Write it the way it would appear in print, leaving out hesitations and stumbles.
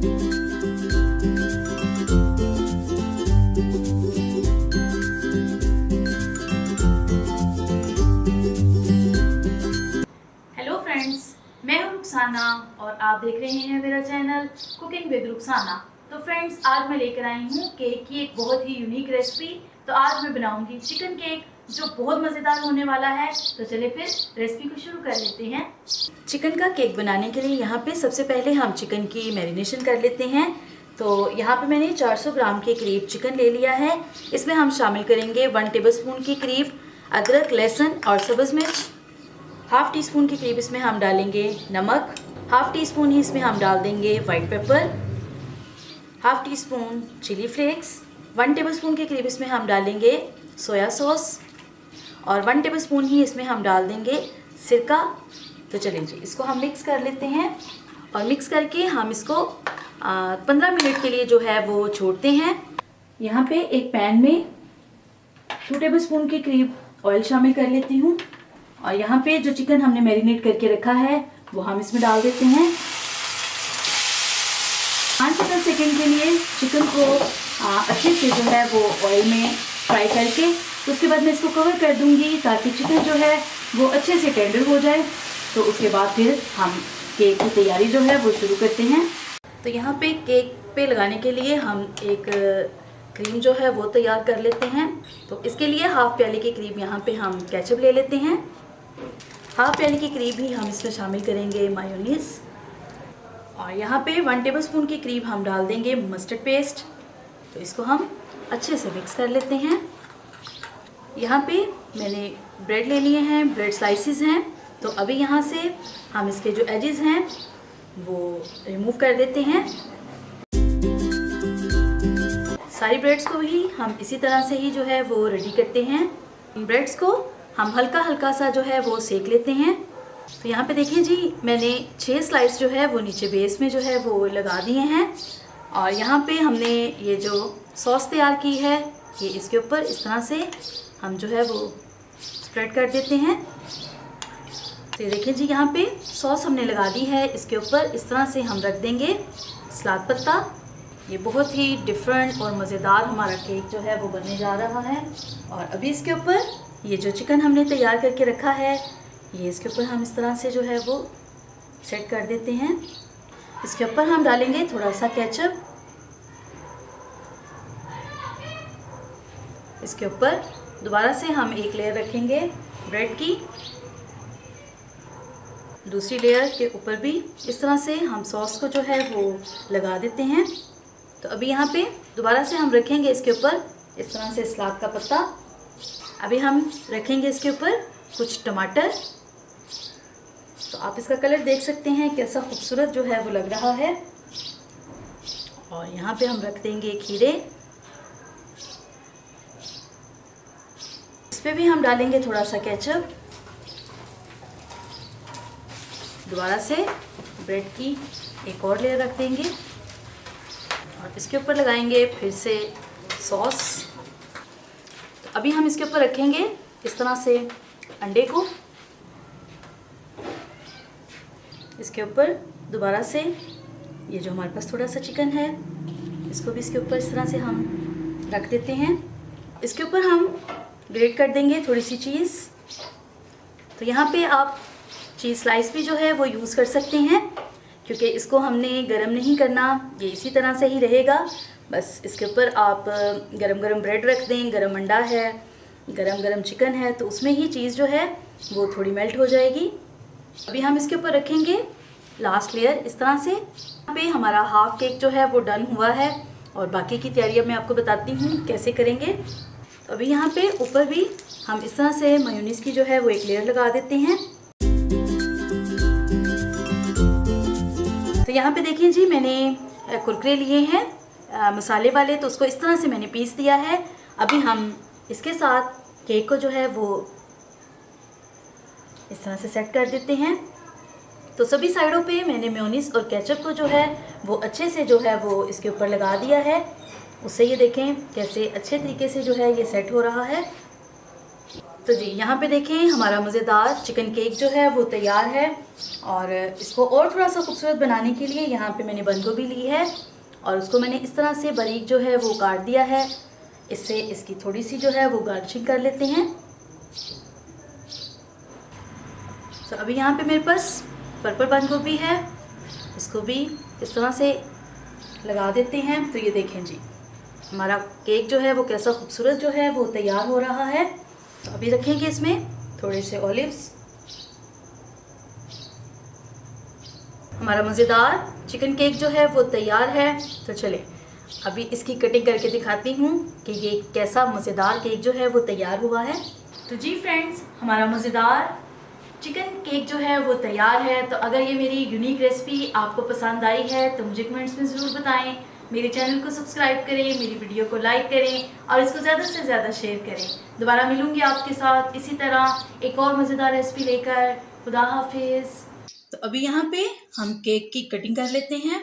Hello friends, मैं हूं रुखसाना और आप देख रहे हैं मेरा चैनल कुकिंग विद रुखसाना। तो फ्रेंड्स, आज मैं लेकर आई हूं केक की एक बहुत ही यूनिक रेसिपी। तो आज मैं बनाऊंगी चिकन केक जो बहुत मज़ेदार होने वाला है। तो चलिए फिर रेसिपी को शुरू कर लेते हैं। चिकन का केक बनाने के लिए यहाँ पे सबसे पहले हम चिकन की मैरिनेशन कर लेते हैं। तो यहाँ पे मैंने 400 ग्राम के करीब चिकन ले लिया है। इसमें हम शामिल करेंगे 1 टेबलस्पून के करीब अदरक, लहसुन और सब्ज़ मिर्च। हाफ़ टी स्पून के करीब इसमें हम डालेंगे नमक। हाफ़ टी स्पून ही इसमें हम डाल देंगे white pepper. Half teaspoon chilli flakes. 1 tablespoon के करीब इसमें हम डालेंगे सोया सॉस और 1 टेबलस्पून ही इसमें हम डाल देंगे सिरका। तो चलिए जी, इसको हम मिक्स कर लेते हैं और मिक्स करके हम इसको 15 मिनट के लिए जो है वो छोड़ते हैं। यहाँ पे एक पैन में 2 टेबलस्पून के करीब ऑयल शामिल कर लेती हूँ और यहाँ पे जो चिकन हमने मैरिनेट करके रखा है वो हम इसमें डाल देते हैं। 5 से 10 सेकेंड के लिए चिकन को अच्छे से जो है वो ऑयल में फ्राई करके उसके बाद मैं इसको कवर कर दूंगी ताकि चिकन जो है वो अच्छे से टेंडर हो जाए। तो उसके बाद फिर हम केक की तैयारी जो है वो शुरू करते हैं। तो यहाँ पे केक पे लगाने के लिए हम एक क्रीम जो है वो तैयार कर लेते हैं। तो इसके लिए हाफ़ प्याले के करीब यहाँ पे हम केचप ले लेते हैं। हाफ़ प्याले के करीब ही हम इसमें शामिल करेंगे मायोनीज़ और यहाँ पे 1 टेबलस्पून के करीब हम डाल देंगे मस्टर्ड पेस्ट। तो इसको हम अच्छे से मिक्स कर लेते हैं। यहाँ पे मैंने ब्रेड ले लिए हैं, ब्रेड स्लाइसिस हैं। तो अभी यहाँ से हम इसके जो एजेस हैं वो रिमूव कर देते हैं। सारी ब्रेड्स को भी हम इसी तरह से ही जो है वो रेडी करते हैं। ब्रेड्स को हम हल्का हल्का सा जो है वो सेक लेते हैं। तो यहाँ पे देखिए जी, मैंने 6 स्लाइस जो है वो नीचे बेस में जो है वो लगा दिए हैं और यहाँ पे हमने ये जो सॉस तैयार की है ये इसके ऊपर इस तरह से हम जो है वो स्प्रेड कर देते हैं। तो ये देखिए जी, यहाँ पे सॉस हमने लगा दी है, इसके ऊपर इस तरह से हम रख देंगे सलाद पत्ता। ये बहुत ही डिफरेंट और मज़ेदार हमारा केक जो है वो बनने जा रहा है। और अभी इसके ऊपर ये जो चिकन हमने तैयार करके रखा है ये इसके ऊपर हम इस तरह से जो है वो सेट कर देते हैं। इसके ऊपर हम डालेंगे थोड़ा सा केचप। इसके ऊपर दोबारा से हम एक लेयर रखेंगे ब्रेड की, दूसरी लेयर के ऊपर भी इस तरह से हम सॉस को जो है वो लगा देते हैं। तो अभी यहाँ पे दोबारा से हम रखेंगे इसके ऊपर इस तरह से सलाद का पत्ता। अभी हम रखेंगे इसके ऊपर कुछ टमाटर। तो आप इसका कलर देख सकते हैं कैसा खूबसूरत जो है वो लग रहा है। और यहाँ पे हम रख देंगे खीरे। इस पे भी हम डालेंगे थोड़ा सा केचप। दोबारा से ब्रेड की एक और लेयर रख देंगे और इसके ऊपर लगाएंगे फिर से सॉस। तो अभी हम इसके ऊपर रखेंगे इस तरह से अंडे को। इसके ऊपर दोबारा से ये जो हमारे पास थोड़ा सा चिकन है इसको भी इसके ऊपर इस तरह से हम रख देते हैं। इसके ऊपर हम ग्रेट कर देंगे थोड़ी सी चीज़। तो यहाँ पे आप चीज़ स्लाइस भी जो है वो यूज़ कर सकते हैं क्योंकि इसको हमने गरम नहीं करना, ये इसी तरह से ही रहेगा। बस इसके ऊपर आप गरम गरम ब्रेड रख दें, गरम अंडा है, गरम गरम चिकन है, तो उसमें ही चीज़ जो है वो थोड़ी मेल्ट हो जाएगी। अभी हम इसके ऊपर रखेंगे लास्ट लेयर इस तरह से। यहाँ पे हमारा हाफ केक जो है वो डन हुआ है और बाकी की तैयारी मैं आपको बताती हूँ कैसे करेंगे। तो अभी यहाँ पे ऊपर भी हम इस तरह से मेयोनीज़ की जो है वो एक लेयर लगा देते हैं। तो यहाँ पे देखिए जी, मैंने कुरकुरे लिए हैं मसाले वाले, तो उसको इस तरह से मैंने पीस दिया है। अभी हम इसके साथ केक को जो है वो इस तरह से सेट कर देते हैं। तो सभी साइडों पे मैंने मेयोनीज़ और केचप को जो है वो अच्छे से जो है वो इसके ऊपर लगा दिया है। उससे ये देखें कैसे अच्छे तरीके से जो है ये सेट हो रहा है। तो जी यहाँ पे देखें हमारा मज़ेदार चिकन केक जो है वो तैयार है। और इसको और थोड़ा सा खूबसूरत बनाने के लिए यहाँ पे मैंने बंद गोभी ली है और उसको मैंने इस तरह से बारीक जो है वो काट दिया है। इससे इसकी थोड़ी सी जो है वो गार्निशिंग कर लेते हैं। तो अभी यहाँ पे मेरे पास पर्पल बंद गोभी है, इसको भी इस तरह से लगा देते हैं। तो ये देखें जी हमारा केक जो है वो कैसा खूबसूरत जो है वो तैयार हो रहा है। तो अभी रखेंगे इसमें थोड़े से ऑलिव्स। हमारा मज़ेदार चिकन केक जो है वो तैयार है। तो चले अभी इसकी कटिंग करके दिखाती हूँ कि ये कैसा मज़ेदार केक जो है वो तैयार हुआ है। तो जी फ्रेंड्स हमारा मज़ेदार चिकन केक जो है वो तैयार है। तो अगर ये मेरी यूनिक रेसिपी आपको पसंद आई है तो मुझे कमेंट्स में ज़रूर बताएं। मेरे चैनल को सब्सक्राइब करें, मेरी वीडियो को लाइक करें और इसको ज़्यादा से ज़्यादा शेयर करें। दोबारा मिलूँगी आपके साथ इसी तरह एक और मज़ेदार रेसिपी लेकर। खुदा हाफिज़। तो अभी यहाँ पे हम केक की कटिंग कर लेते हैं।